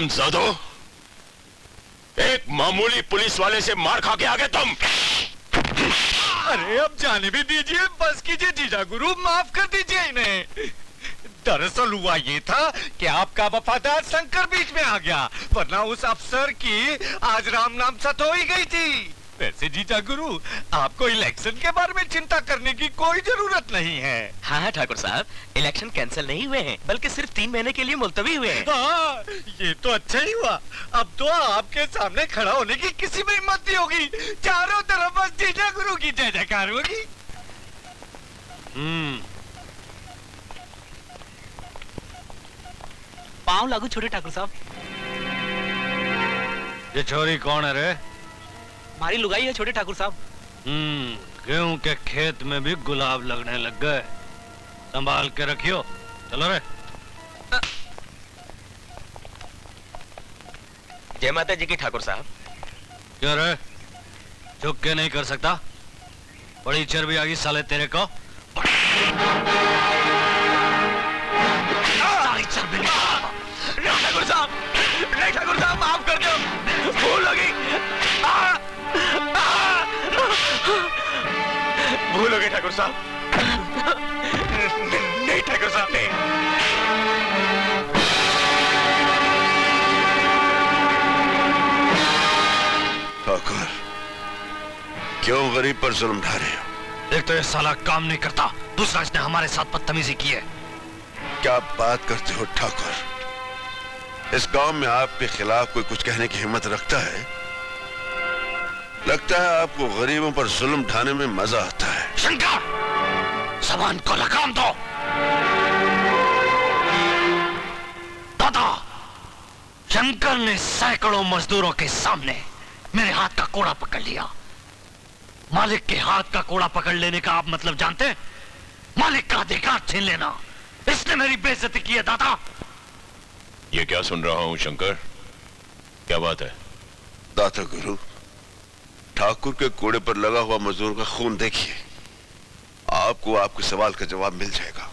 हरामजादो, एक मामूली पुलिस वाले से मार खा के आ गए तुम। अरे अब जाने भी दीजिए, बस कीजिए जीजा गुरु, माफ कर दीजिए इन्हें। दरअसल हुआ ये था कि आपका वफादार शंकर बीच में आ गया, वरना उस अफसर की आज राम नाम सत हो ही गई थी। वैसे जीजा गुरु, आपको इलेक्शन के बारे में चिंता करने की कोई जरूरत नहीं है। हाँ ठाकुर साहब, इलेक्शन कैंसिल नहीं हुए हैं, बल्कि सिर्फ 3 महीने के लिए मुलतवी हुए हैं। हाँ, ये तो अच्छा ही हुआ। अब तो आपके सामने खड़ा होने की किसी में हिम्मत नहीं होगी। चारों तरफ बस जीजा गुरु की जय जयकार होगी। पाँव लागू छोटे ठाकुर साहब। ये छोरी कौन है रे? हमारी लुगाई है छोटे ठाकुर साहब। गेहूं के खेत में भी गुलाब लगने लग गए, संभाल के रखियो। चलो रे। जय माता जी की ठाकुर साहब। क्यों रे, झुक के नहीं कर सकता? बड़ी चर्बी आ गई साले तेरे को। ठाकुर साहब, नहीं ठाकुर साहब, माफ कर दो, भूल हो गई। भूल हो गए ठाकुर साहब। नहीं ठाकुर साहब, नहीं। ठाकुर, क्यों गरीब पर जुल्म ढा रहे हो? एक तो ये साला काम नहीं करता, दूसरा इसने हमारे साथ बदतमीजी की है। क्या बात करते हो ठाकुर? इस गांव में आपके खिलाफ कोई कुछ कहने की हिम्मत रखता है? लगता है आपको गरीबों पर जुल्म ढाने में मजा आता है। शंकर, जबान को लगाम दो। दादा, शंकर ने सैकड़ों मजदूरों के सामने मेरे हाथ का कोड़ा पकड़ लिया। मालिक के हाथ का कोड़ा पकड़ लेने का आप मतलब जानते हैं? मालिक का अधिकार छीन लेना। इसने मेरी बेइज्जती की है दादा। ये क्या सुन रहा हूं शंकर? क्या बात है? दाता गुरु, ठाकुर के कोड़े पर लगा हुआ मजदूर का खून देखिए, आपको आपके सवाल का जवाब मिल जाएगा।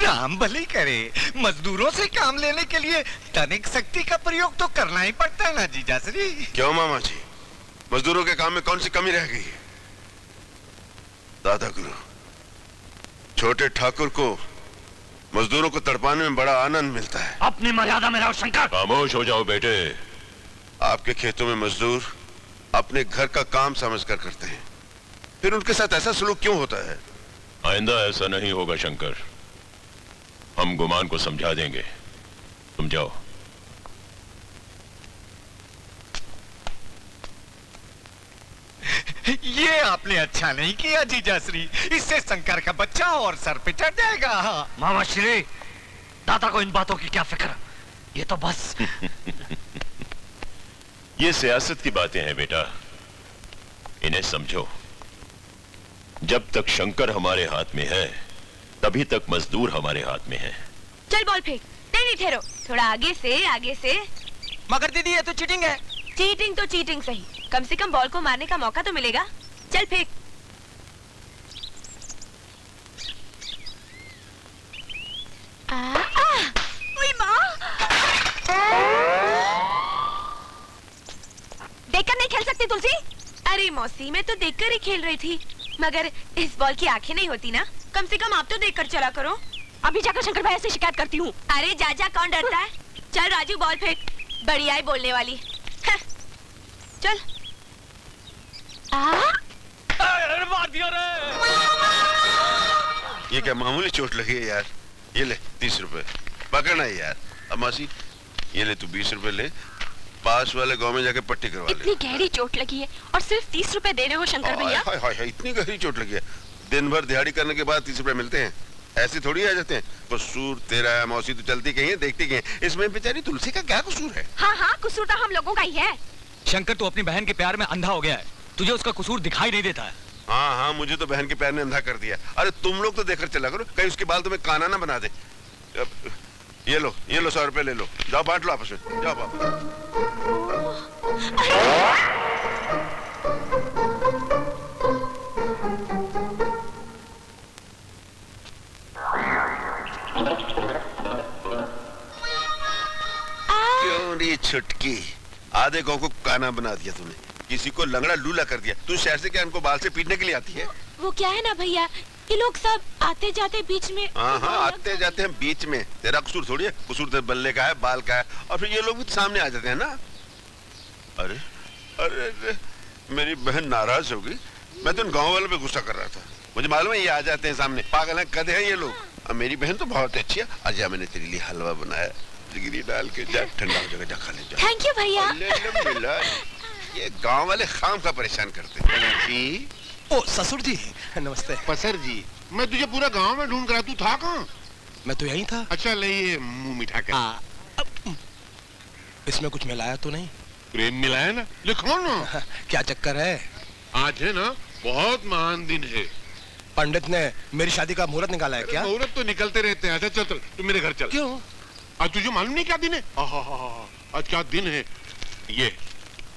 राम भली करे, मजदूरों से काम लेने के लिए तनिक शक्ति का प्रयोग तो करना ही पड़ता है ना जीजा श्री। क्यों मामा जी, मजदूरों के काम में कौन सी कमी रह गई है? दादा गुरु, छोटे ठाकुर को मजदूरों को तड़पाने में बड़ा आनंद मिलता है। अपनी मर्यादा में रहो शंकर। खामोश हो जाओ बेटे। आपके खेतों में मजदूर अपने घर का काम समझकर करते हैं, फिर उनके साथ ऐसा सलूक क्यों होता है? आइंदा ऐसा नहीं होगा शंकर, हम गुमान को समझा देंगे, तुम जाओ। ये आपने अच्छा नहीं किया जीजा श्री, इससे शंकर का बच्चा और सर पे चढ़ जाएगा। मामा श्री, दादा को इन बातों की क्या फिक्र, ये तो बस ये सियासत की बातें हैं बेटा, इन्हें समझो। जब तक शंकर हमारे हाथ में है, तभी तक मजदूर हमारे हाथ में है। चल बॉल फेंक। नहीं ठहरो, थोड़ा आगे से, आगे से। मगर दीदी ये तो चीटिंग है। चीटिंग तो चीटिंग सही, कम से कम बॉल को मारने का मौका तो मिलेगा। चल फेंक। देखकर नहीं खेल सकती तुलसी? अरे मौसी, मैं तो देखकर ही खेल रही थी, मगर इस बॉल की आंखें नहीं होती ना, कम से कम आप तो देखकर चला करो। अभी जाकर शंकर भैया से शिकायत करती हूँ। अरे जा कौन डरता है। चल राजू बॉल फेंक, बढ़िया है बोलने वाली। चल। मार दिया रे। ये क्या मामूली चोट लगी है यार? ये ले 30 रुपए, पकड़ना है यार। अब मासी, ये ले तू 20 रुपए ले, पास वाले गांव में जाके पट्टी करवा ले। इतनी गहरी चोट लगी है और सिर्फ 30 रुपए दे रहे हो शंकर भैया? हाय हाय हाय, इतनी गहरी चोट लगी है। दिन भर दिहाड़ी करने के बाद 30 रुपए मिलते हैं, ऐसे थोड़ी आ जाते हैं। कसूर तेरा है मौसी, तो चलती कहीं है, देखती कहीं है। इसमें बेचारी तुलसी का क्या कसूर है? हाँ, कसूर तो हम लोगों का ही है। शंकर, तू अपनी बहन के प्यार में अंधा हो गया है, तुझे उसका कसूर दिखाई नहीं देता है। हाँ, मुझे तो बहन के प्यार ने अंधा कर दिया। अरे तुम लोग तो देखकर चला करो, कहीं उसके बाल तुम्हें काना ना बना दे। ये लो 100 रुपए ले लो, जाओ बांट लो आपस में, जाओ बाबा। क्यों रे छुटकी, आधे गांव को काना बना दिया तूने, किसी को लंगड़ा लूला कर दिया। तू शहर से क्या इनको बाल से पीटने के लिए आती है? वो क्या है ना भैया, ये लोग सब आते जाते बीच में। हाँ हाँ, आते जाते हैं बीच में। तेरा कसूर थोड़ी है, कसूर तो बल्ले का है, बाल का है, और फिर ये लोग भी सामने आ जाते हैं ना। अरे अरे, अरे मेरी बहन नाराज होगी। मैं तो इन गाँव वालों पे गुस्सा कर रहा था। मुझे मालूम है ये आ जाते हैं सामने, पागल हैं, कदे हैं ये लोग। अब मेरी बहन तो बहुत अच्छी है। आज मैंने तेरे लिए हलवा बनाया, जिगरी डाल के जा, ठंडा हो जाएगा, जा खा ले जा। थैंक यू भैया। ले ले मिला। ये गांव वाले खाम का परेशान करते हैं। ओ ससुर जी नमस्ते। पसर जी, मैं तुझे पूरा गांव में ढूंढ रहा, तू था कहाँ? मैं तो यहीं था। अच्छा ले ये मुंह मीठा कर। इसमें कुछ मिलाया तो नहीं? प्रेम मिलाया ना, लिखो ना। क्या चक्कर है? आज है ना बहुत महान दिन है। पंडित ने मेरी शादी का मुहूर्त निकाला है क्या? मुहूर्त तो निकलते रहते हैं। अच्छा चल चल, तू मेरे घर चल। क्यों? आज तुझे मालूम नहीं क्या दिन है? आज क्या दिन है? ये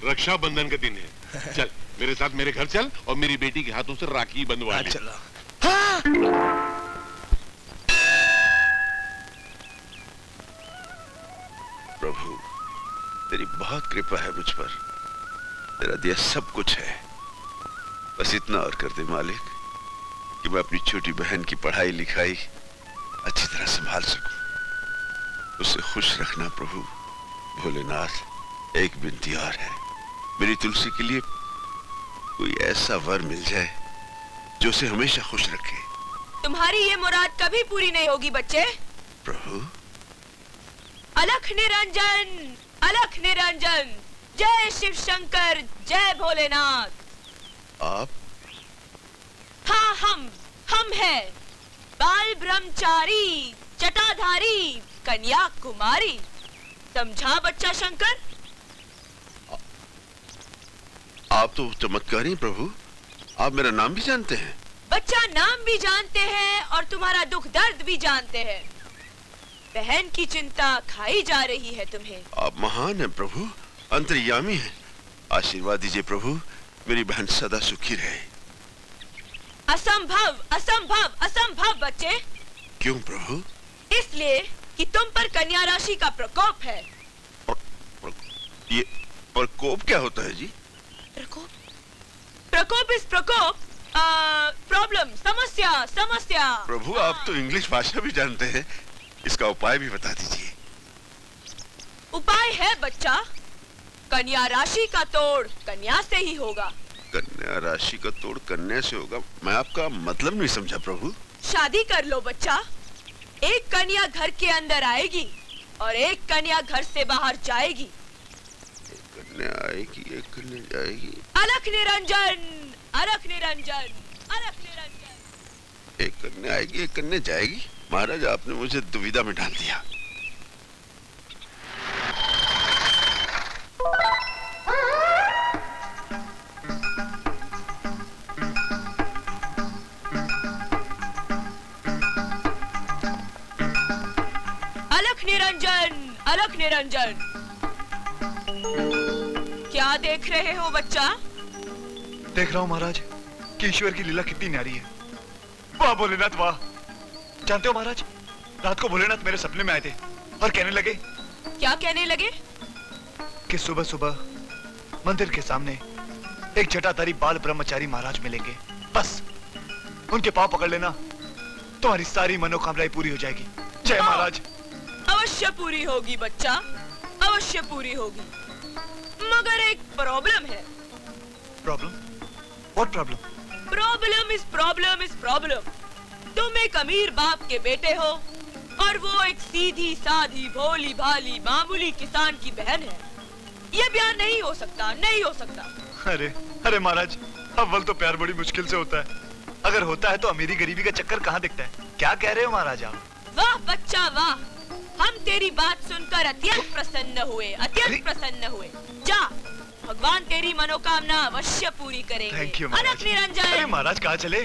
रक्षाबंधन का दिन है। चल मेरे साथ मेरे घर चल और मेरी बेटी के हाथों से राखी बंधवा ले। चलो। हाँ। प्रभु तेरी बहुत कृपा है मुझ पर, तेरा दिया सब कुछ है। बस इतना और कर दे मालिक कि मैं अपनी छोटी बहन की पढ़ाई लिखाई अच्छी तरह संभाल सकूं। उसे खुश रखना प्रभु। भोलेनाथ, एक विनती और है, मेरी तुलसी के लिए कोई ऐसा वर मिल जाए जो उसे हमेशा खुश रखे। तुम्हारी ये मुराद कभी पूरी नहीं होगी बच्चे। प्रभु। अलख निरंजन, अलख निरंजन, जय शिव शंकर, जय भोलेनाथ। आप? हाँ हम हैं बाल ब्रह्मचारी, जटाधारी, कन्याकुमारी। समझा बच्चा शंकर? आप तो चमत्कारी हैं प्रभु। आप मेरा नाम भी जानते हैं? बच्चा नाम भी जानते हैं और तुम्हारा दुख दर्द भी जानते हैं। बहन की चिंता खाई जा रही है तुम्हें। आप महान हैं प्रभु, अंतर्यामी हैं। आशीर्वाद दीजिए प्रभु, मेरी बहन सदा सुखी रहे। असंभव असंभव असंभव बच्चे। क्यों प्रभु? इसलिए कि तुम पर कन्या राशि का प्रकोप है। ये प्रकोप क्या होता है जी? प्रकोप? प्रकोप इस प्रकोप, प्रॉब्लम, समस्या समस्या। प्रभु आप तो इंग्लिश भाषा भी जानते हैं, इसका उपाय भी बता दीजिए। उपाय है बच्चा, कन्या राशि का तोड़ कन्या से ही होगा। कन्या राशि का तोड़ कन्या से होगा? मैं आपका मतलब नहीं समझा प्रभु। शादी कर लो बच्चा। एक कन्या घर के अंदर आएगी और एक कन्या घर से बाहर जाएगी। एक कन्या आएगी, एक कन्या जाएगी। अलख निरंजन, अलख निरंजन, अलख निरंजन। एक कन्या आएगी, एक कन्या जाएगी। महाराज आपने मुझे दुविधा में डाल दिया। अलख निरंजन, अलख निरंजन। क्या देख रहे हो बच्चा? देख रहा हूँ महाराज कि ईश्वर की लीला कितनी न्यारी है। वाह भोलेनाथ वाह। जानते हो महाराज, रात को भोलेनाथ मेरे सपने में आए थे और कहने लगे। क्या कहने लगे? कि सुबह सुबह मंदिर के सामने एक जटाधारी बाल ब्रह्मचारी महाराज मिलेंगे। बस उनके पांव पकड़ लेना, तुम्हारी सारी मनोकामनाएं पूरी हो जाएगी। जय महाराज। अवश्य पूरी होगी बच्चा, अवश्य पूरी होगी। मगर एक प्रॉब्लम है। Problem? What problem? Problem is problem is problem. तुम एक अमीर बाप के बेटे हो और वो एक सीधी साधी भोली भाली मामूली किसान की बहन है। ये ब्याह नहीं हो सकता, नहीं हो सकता। अरे अरे महाराज, अव्वल तो प्यार बड़ी मुश्किल से होता है। अगर होता है तो अमीरी गरीबी का चक्कर कहाँ दिखता है? क्या कह रहे हो महाराज आप? वाह बच्चा वाह, हम तेरी बात सुनकर अत्यंत प्रसन्न हुए, अत्यंत प्रसन्न हुए। जा, भगवान तेरी मनोकामना अवश्य पूरी करेंगे। थैंक यू अलख महाराज। निरंजन। अरे महाराज कहाँ चले?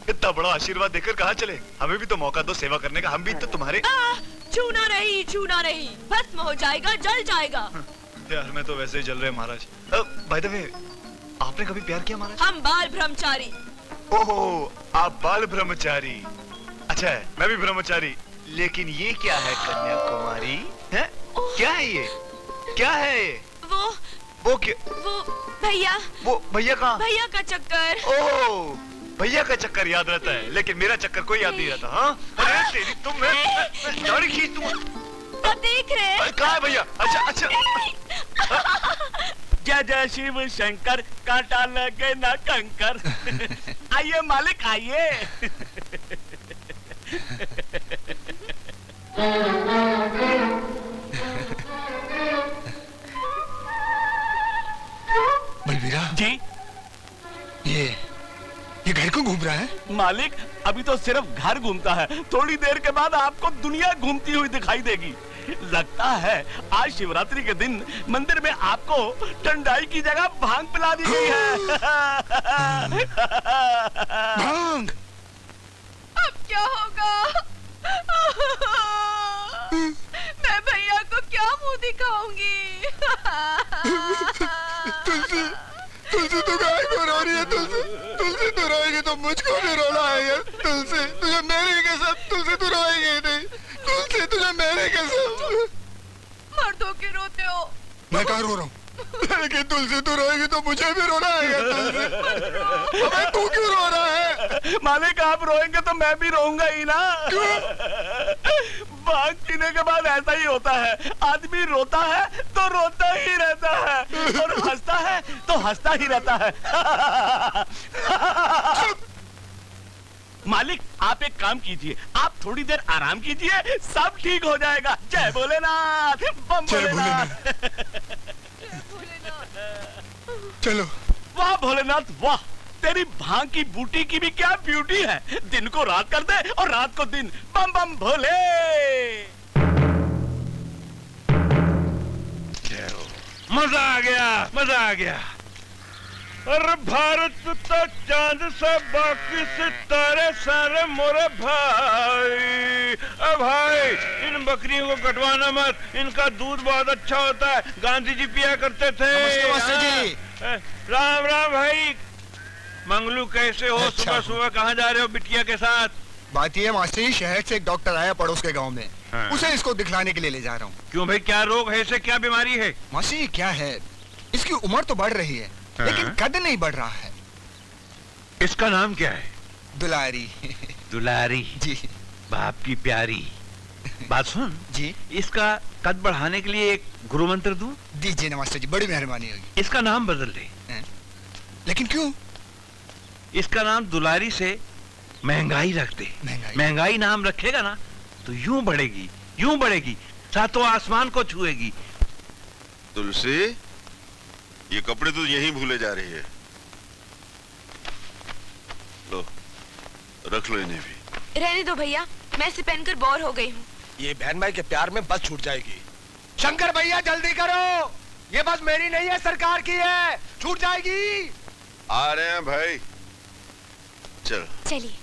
इतना बड़ा आशीर्वाद देकर कहाँ चले? हमें भी तो मौका दो सेवा करने का। हम भी तो तुम्हारे। छूना नहीं, छूना नहीं, भस्म हो जाएगा, जल जाएगा। प्यार में तो वैसे ही जल रहे महाराज। बाय द वे, आपने कभी प्यार किया महाराज? हम बाल ब्रह्मचारी। ओहो, आप बाल ब्रह्मचारी। अच्छा है, मैं भी ब्रह्मचारी। लेकिन ये क्या है कन्याकुमारी? है? क्या है ये? क्या है ये? वो क्या? वो भैया। वो भैया कहाँ? भैया का चक्कर। ओह, भैया का चक्कर याद रहता है, लेकिन मेरा चक्कर कोई याद नहीं रहता। हाँ? अरे तेरी तुम दाढ़ी खींच तुम। आप देख रहे हैं? कहाँ है भैया? अच्छा अच्छा। जय जय शिव शंकर, कांटा लगे ना कंकर। आइए मालिक आइए। बलबीरा जी ये घर क्यों घूम रहा है? मालिक अभी तो सिर्फ घर घूमता है, थोड़ी देर के बाद आपको दुनिया घूमती हुई दिखाई देगी। लगता है आज शिवरात्रि के दिन मंदिर में आपको ठंडाई की जगह भांग पिला दी गई है। भांग? अब क्या होगा? मैं भैया को क्या मुंह दिखाऊंगी? तुलसी तो गाय को रो रही है। तुलसी तो रोएगी तो मुझको भी रोना आएगा। तुलसी तुझे मेरी कसम, तुलसी तू रोएगी नहीं। तुलसी तुझे मेरी कसम। मर्दों के रोते हो। मैं कहाँ रो रहा हूँ? लेकिन तुलसी तू रोएगी तो मुझे भी रोना आएगा। तुलसी अबे तू क्यों रो रहा है? मालिक आप रोएंगे तो मैं भी रोऊंगा ही ना। भांग पीने के बाद ऐसा ही होता है, आदमी रोता है तो रोता ही रहता है और हंसता है तो हंसता ही रहता है। मालिक आप एक काम कीजिए, आप थोड़ी देर आराम कीजिए, सब ठीक हो जाएगा। जय भोलेनाथ, बम भोलेनाथ। चलो। वाह भोलेनाथ वाह, तेरी भांग की बूटी की भी क्या ब्यूटी है। दिन को रात कर दे और रात को दिन। बम बम भोले। मजा आ गया, मजा आ गया। अरे भारत तो चांद सा, बाकी सितारे सारे मोरे भाई। अब भाई इन बकरियों को कटवाना मत, इनका दूध बहुत अच्छा होता है, गांधी जी पिया करते थे। राम राम भाई। मंगलू कैसे हो? अच्छा। सुबह सुबह कहाँ जा रहे हो बिटिया के साथ? बात ये मास्टर जी, शहर से एक डॉक्टर आया पड़ोस के गांव में। हाँ। उसे इसको दिखलाने के लिए ले जा रहा हूँ। क्यों भाई, क्या रोग है इसे, क्या बीमारी है? मास्टर जी क्या है, इसकी उम्र तो बढ़ रही है लेकिन कद नहीं बढ़ रहा है। इसका नाम क्या है? दुलारी। दुलारी जी बाप की प्यारी। बात सुन जी। इसका कद बढ़ाने के लिए एक गुरु मंत्र दूं? दीजिए ना मास्टर जी, बड़ी मेहरबानी होगी। इसका नाम बदल दे। लेकिन क्यों? इसका नाम दुलारी से महंगाई रख दे। महंगाई नाम रखेगा ना तो यूं बढ़ेगी, सातों आसमान को छुएगी। तुलसी, ये कपड़े तो यहीं भूले जा रही है। लो, रख लो इन्हें भी। रहने दो भैया, मैं इसे पहनकर बोर हो गई हूँ। ये बहन भाई के प्यार में बस छूट जाएगी। शंकर भैया जल्दी करो, ये बस मेरी नहीं है, सरकार की है, छूट जाएगी। आ रहे हैं भाई, चल। चलिए।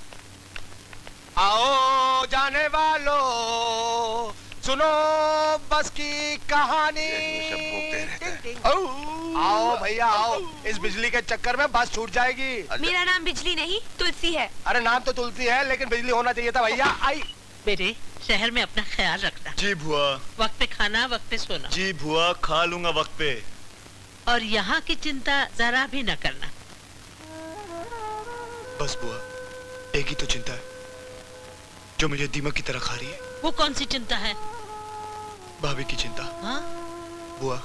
आओ जाने वालों, सुनो बस की कहानी। आओ भैया आओ, इस बिजली के चक्कर में बस छूट जाएगी। मेरा नाम बिजली नहीं तुलसी है। अरे नाम तो तुलसी है लेकिन बिजली होना चाहिए था भैया। आई बेटे, शहर में अपना ख्याल रखना। जी बुआ। वक्त पे खाना, वक्त पे सोना। जी बुआ, खा लूंगा वक्त पे। और यहाँ की चिंता जरा भी न करना। बस बुआ, एक ही तो चिंता है जो मुझे दीमक की तरह खा रही है। वो कौन सी चिंता है? भाभी की चिंता। हाँ? बुआ,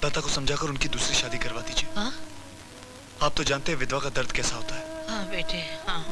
दादा को समझाकर उनकी दूसरी शादी करवा दीजिए। हाँ? आप तो जानते हैं विधवा का दर्द कैसा होता है। हाँ बेटे, हाँ।